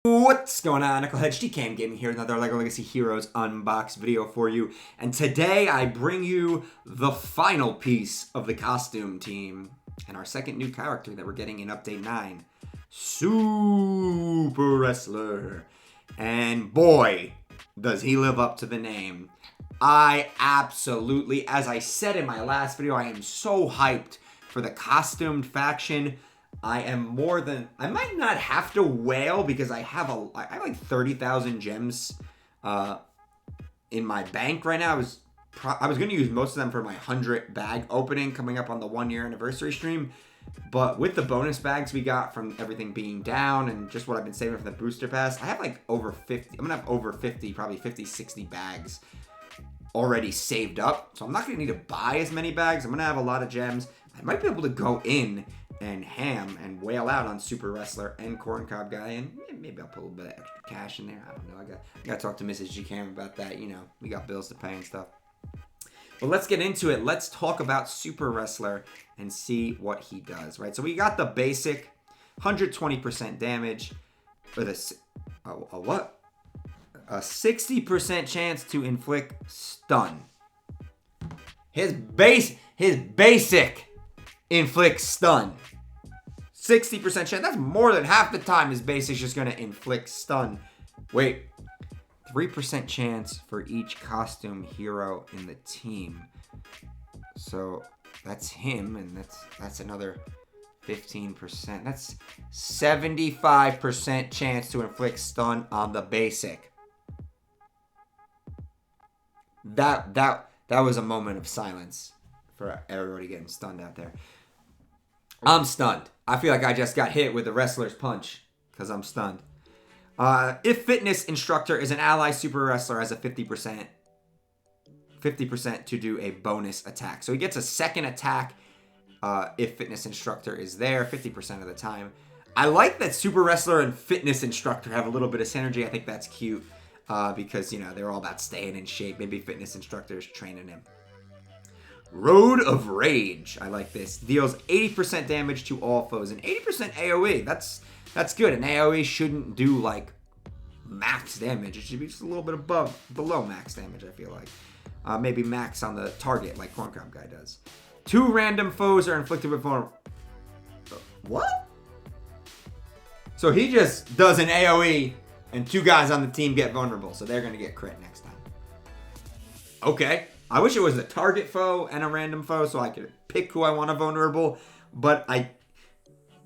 What's going on? Knucklehead GCam Gaming here, another LEGO Legacy Heroes Unboxed video for you. And today I bring you the final piece of the costume team and our second new character that we're getting in Update 9. Super Wrestler. And boy, does he live up to the name. I absolutely, as I said in my last video, I am so hyped for the costumed faction. I might not have to wail because I have like 30,000 gems in my bank right now. I was going to use most of them for my 100 bag opening coming up on the 1-year anniversary stream. But with the bonus bags we got from everything being down and just what I've been saving for the booster pass, I have like over 50. I'm going to have over 50, probably 50, 60 bags already saved up. So I'm not going to need to buy as many bags. I'm going to have a lot of gems. I might be able to go in and ham and wail out on Super Wrestler and Corncob Guy, and maybe I'll put a little bit of extra cash in there. I don't know. I got to talk to Mrs. GCam about that. You know, we got bills to pay and stuff. But let's get into it. Let's talk about Super Wrestler and see what he does, right? So we got the basic 120% damage with a 60% chance to inflict stun. His basic inflicts stun. 60% chance. That's more than half the time his basic's just going to inflict stun. Wait. 3% chance for each costume hero in the team. So that's him, and that's another 15%. That's 75% chance to inflict stun on the basic. That was a moment of silence for everybody getting stunned out there. I'm stunned. I feel like I just got hit with the wrestler's punch because I'm stunned. If Fitness Instructor is an ally, Super Wrestler has a 50% to do a bonus attack. So he gets a second attack if Fitness Instructor is there 50% of the time. I like that Super Wrestler and Fitness Instructor have a little bit of synergy. I think that's cute because, you know, they're all about staying in shape. Maybe Fitness Instructor is training him. Road of Rage. I like this. Deals 80% damage to all foes and 80% AoE. That's good. And AoE shouldn't do like max damage. It should be just a little bit below max damage, I feel like. Maybe max on the target like Corncob Guy does. 2 random foes are inflicted with vulnerable. What? So he just does an AoE and 2 guys on the team get vulnerable. So they're going to get crit next time. Okay. I wish it was a target foe and a random foe so I could pick who I want to vulnerable. But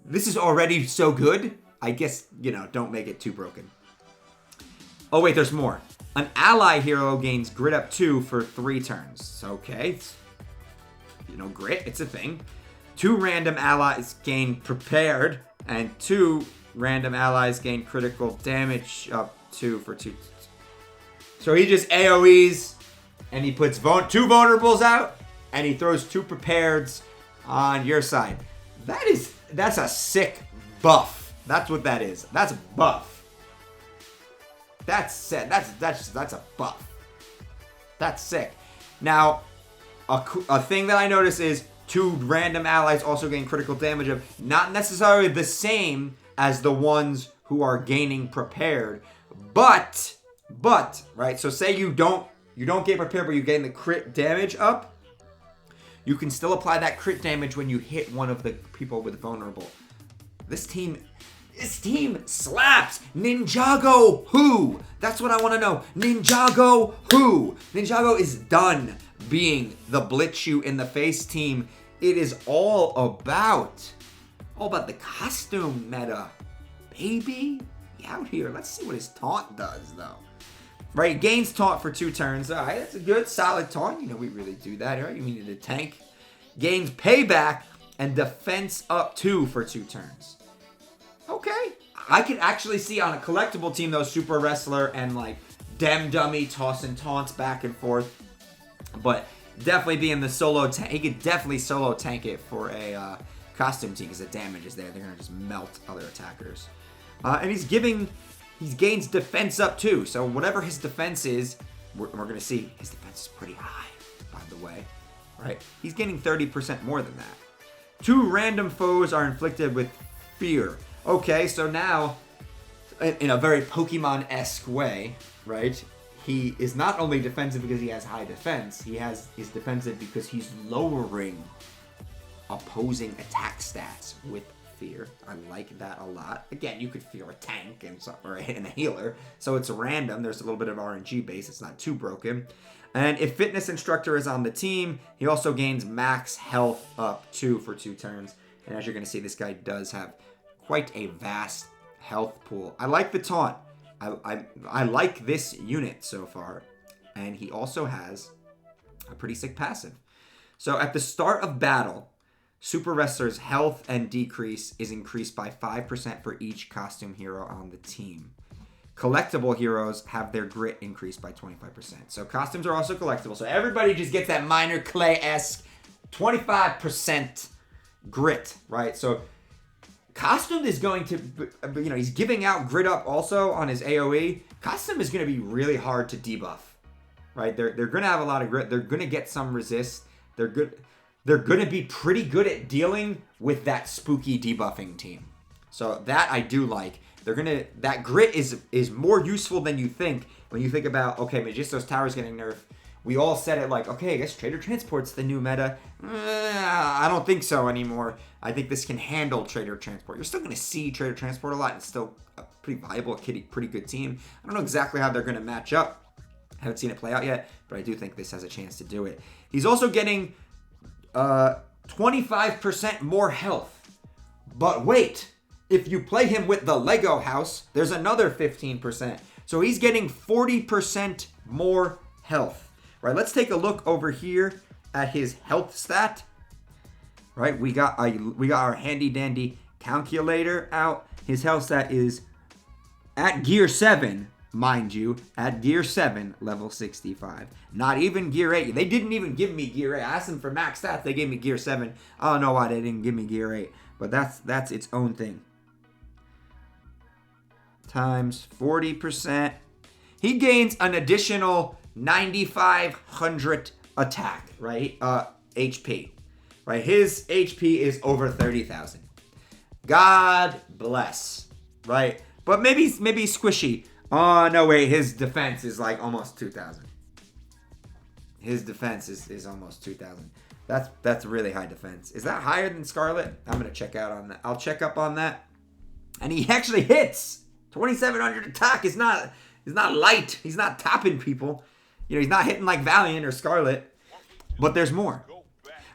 this is already so good. I guess, you know, don't make it too broken. Oh, wait, there's more. An ally hero gains grit up 2 for 3 turns. Okay. You know, grit, it's a thing. 2 random allies gain prepared. And 2 random allies gain critical damage up 2 for 2. So he just AoEs. And he puts 2 vulnerables out, and he throws 2 prepareds on your side. That's a sick buff. That's what that is. That's a buff. That's a buff. That's sick. Now, a thing that I notice is 2 random allies also gain critical damage of not necessarily the same as the ones who are gaining prepared, but right. So say you don't get prepared, but you gain the crit damage up. You can still apply that crit damage when you hit one of the people with vulnerable. This team slaps. Ninjago who? That's what I want to know. Ninjago who? Ninjago is done being the blitz you in the face team. It is all about the costume meta, baby. He out here. Let's see what his taunt does though. Right, gains taunt for 2 turns. All right, that's a good, solid taunt. You know, we really do that, right? You needed a tank. Gains payback and defense up 2 for 2 turns. Okay. I could actually see on a collectible team, though, Super Wrestler and, like, Dem Dummy tossing taunts back and forth. But definitely being the solo tank. He could definitely solo tank it for a costume team because the damage is there. They're going to just melt other attackers. And he gains defense up too. So whatever his defense is, we're going to see his defense is pretty high, by the way. Right? He's getting 30% more than that. 2 random foes are inflicted with fear. Okay, so now in a very Pokemon-esque way, right? He is not only defensive because he has high defense, he's defensive because he's lowering opposing attack stats with fear. I like that a lot. Again, you could fear a tank and a healer, so it's random. There's a little bit of RNG base. It's not too broken. And if Fitness Instructor is on the team, he also gains max health up 2 for 2 turns. And as you're going to see, this guy does have quite a vast health pool. I like the taunt. I like this unit so far. And he also has a pretty sick passive. So at the start of battle, Super Wrestler's health and decrease is increased by 5% for each costume hero on the team. Collectible heroes have their grit increased by 25%. So costumes are also collectible. So everybody just gets that minor Clay-esque 25% grit, right? So Costume is going to, he's giving out grit up also on his AoE. Costume is going to be really hard to debuff, right? They're going to have a lot of grit. They're going to get some resist. They're going to be pretty good at dealing with that spooky debuffing team. So that I do like. That grit is more useful than you think when you think about, okay, Magisto's Tower's getting nerfed. We all said it like, okay, I guess Trader Transport's the new meta. I don't think so anymore. I think this can handle Trader Transport. You're still going to see Trader Transport a lot. It's still a pretty viable, pretty good team. I don't know exactly how they're going to match up. I haven't seen it play out yet, but I do think this has a chance to do it. He's also getting 25% more health. But wait, if you play him with the Lego house, there's another 15%. So he's getting 40% more health. Right, let's take a look over here at his health stat. Right, we got our handy dandy calculator out. His health stat is at gear 7, mind you, at gear 7, level 65. Not even gear 8. They didn't even give me gear 8. I asked them for max stats. They gave me gear 7. I don't know why they didn't give me gear 8, but that's its own thing. Times 40%. He gains an additional 9,500 attack, right? HP, right? His HP is over 30,000. God bless, right? But maybe squishy. Oh, no, wait. His defense is like almost 2,000. His defense is almost 2,000. That's really high defense. Is that higher than Scarlet? I'm going to check out on that. I'll check up on that. And he actually hits. 2,700 attack is not light. He's not tapping people. He's not hitting like Valiant or Scarlet. But there's more.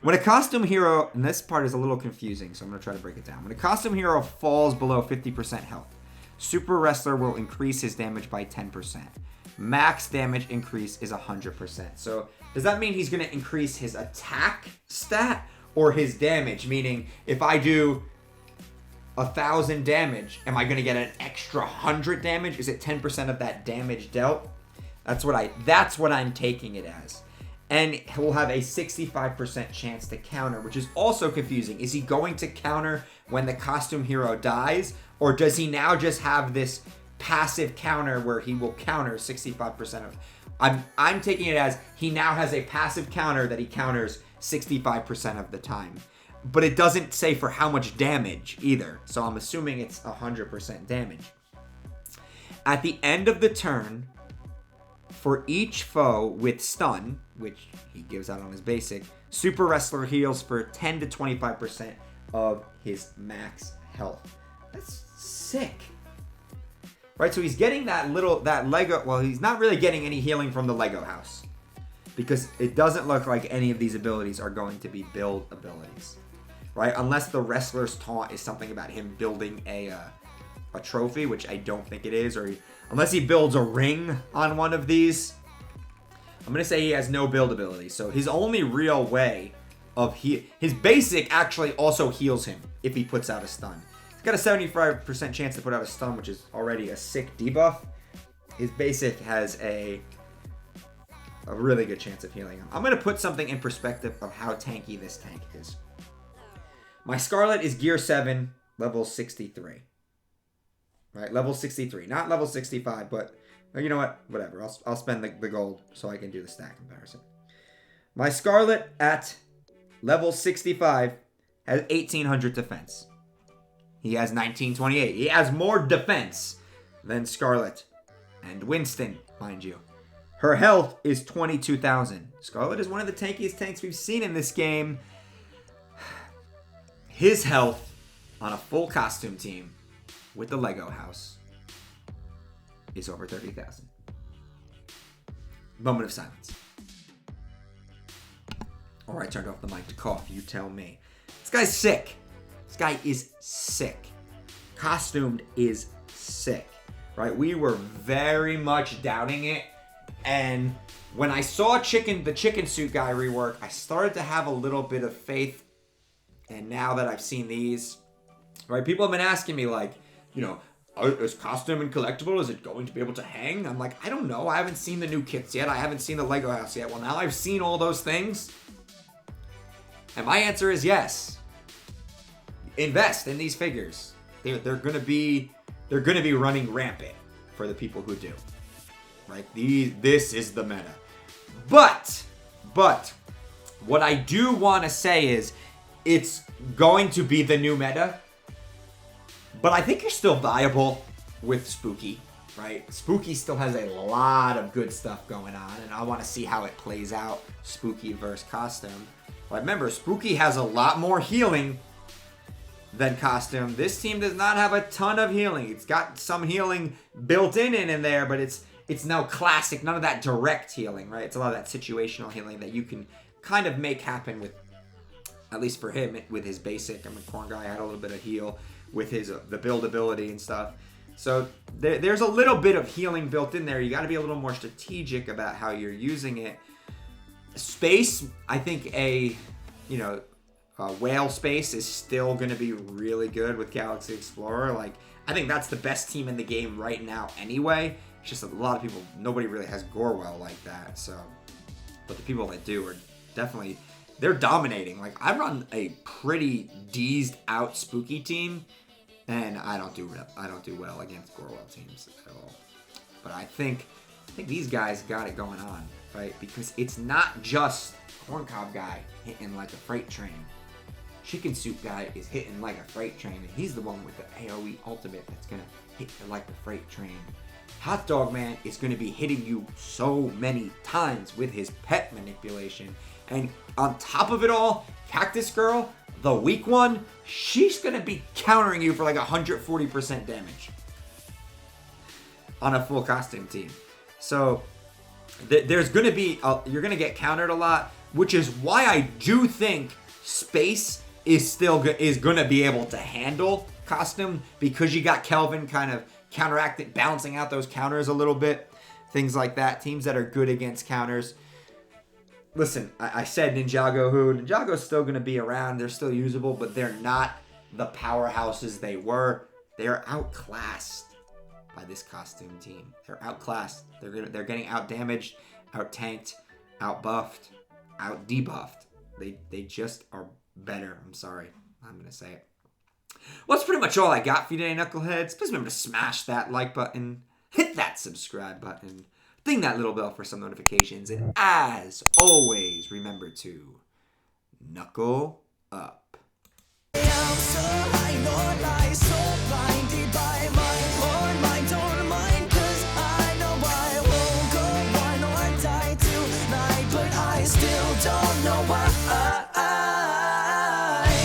When a costume hero, and this part is a little confusing, so I'm going to try to break it down. When a costume hero falls below 50% health, Super Wrestler will increase his damage by 10%. Max damage increase is 100%. So does that mean he's going to increase his attack stat or his damage? Meaning, if I do 1,000 damage, am I going to get an extra 100 damage? Is it 10% of that damage dealt? That's what I'm taking it as. And he'll have a 65% chance to counter, which is also confusing. Is he going to counter when the costume hero dies? Or does he now just have this passive counter where he will counter 65% of... I'm taking it as he now has a passive counter that he counters 65% of the time. But it doesn't say for how much damage either. So I'm assuming it's 100% damage. At the end of the turn, for each foe with stun, which he gives out on his basic, Super Wrestler heals for 10 to 25% of his max health. That's sick. Right, so he's getting that Lego, well, he's not really getting any healing from the Lego house. Because it doesn't look like any of these abilities are going to be build abilities. Right, unless the Wrestler's Taunt is something about him building a trophy, which I don't think it is, or unless he builds a ring on one of these. I'm going to say he has no build ability. So his only real way of his basic actually also heals him if he puts out a stun. He's got a 75% chance to put out a stun, which is already a sick debuff. His basic has a really good chance of healing him. I'm going to put something in perspective of how tanky this tank is. My Scarlet is gear 7, level 63. Right, level 63. Not level 65, but you know what? Whatever. I'll spend the gold so I can do the stat comparison. My Scarlet at level 65 has 1,800 defense. He has 1928. He has more defense Then Scarlet and Winston, mind you. Her health is 22,000. Scarlet is one of the tankiest tanks we've seen in this game. His health on a full costume team with the Lego house is over 30,000. Moment of silence. Or I turned off the mic to cough. You tell me. This guy's sick. This guy is sick. Costumed is sick. Right? We were very much doubting it. And when I saw the chicken suit guy rework, I started to have a little bit of faith. And now that I've seen these, right? People have been asking me like, you know, is costume and collectible, is it going to be able to hang? I'm like, I don't know. I haven't seen the new kits yet. I haven't seen the Lego house yet. Well, now I've seen all those things. And my answer is yes. Invest in these figures. They're gonna be running rampant for the people who do. Right? This is the meta. But what I do want to say is it's going to be the new meta. But I think you're still viable with Spooky, right? Spooky still has a lot of good stuff going on, and I want to see how it plays out, Spooky versus Costume. But remember, Spooky has a lot more healing than Costume. This team does not have a ton of healing. It's got some healing built in there, but it's now classic, none of that direct healing, right? It's a lot of that situational healing that you can kind of make happen with, at least for him, with his basic. I mean, Corn Guy had a little bit of heal with his the build ability and stuff. So there's a little bit of healing built in there. You got to be a little more strategic about how you're using it. Space, I think whale space is still going to be really good with Galaxy Explorer. Like, I think that's the best team in the game right now anyway. It's just a lot of people, nobody really has Gorewell like that. So, but the people that do are definitely, they're dominating. Like, I run a pretty deezed out Spooky team, and I don't do well against Gorewell teams at all. But I think these guys got it going on, right? Because it's not just Corncob guy hitting like a freight train. Chicken Soup guy is hitting like a freight train, and he's the one with the AoE ultimate that's gonna hit you like a freight train. Hot Dog Man is gonna be hitting you so many times with his pet manipulation. And on top of it all, Cactus Girl, the weak one, she's going to be countering you for like 140% damage on a full costume team. So there's going to be, you're going to get countered a lot, which is why I do think Space is going to be able to handle costume, because you got Kelvin kind of counteracting, balancing out those counters a little bit. Things like that. Teams that are good against counters. Listen, I said Ninjago who. Ninjago's still going to be around. They're still usable, but they're not the powerhouses they were. They're outclassed by this costume team. They're outclassed. They're getting out-damaged, out-tanked, out-buffed, out-debuffed. They just are better. I'm sorry. I'm going to say it. Well, that's pretty much all I got for you today, Knuckleheads. Please remember to smash that like button, hit that subscribe button, ding that little bell for some notifications, and as always, remember to knuckle up.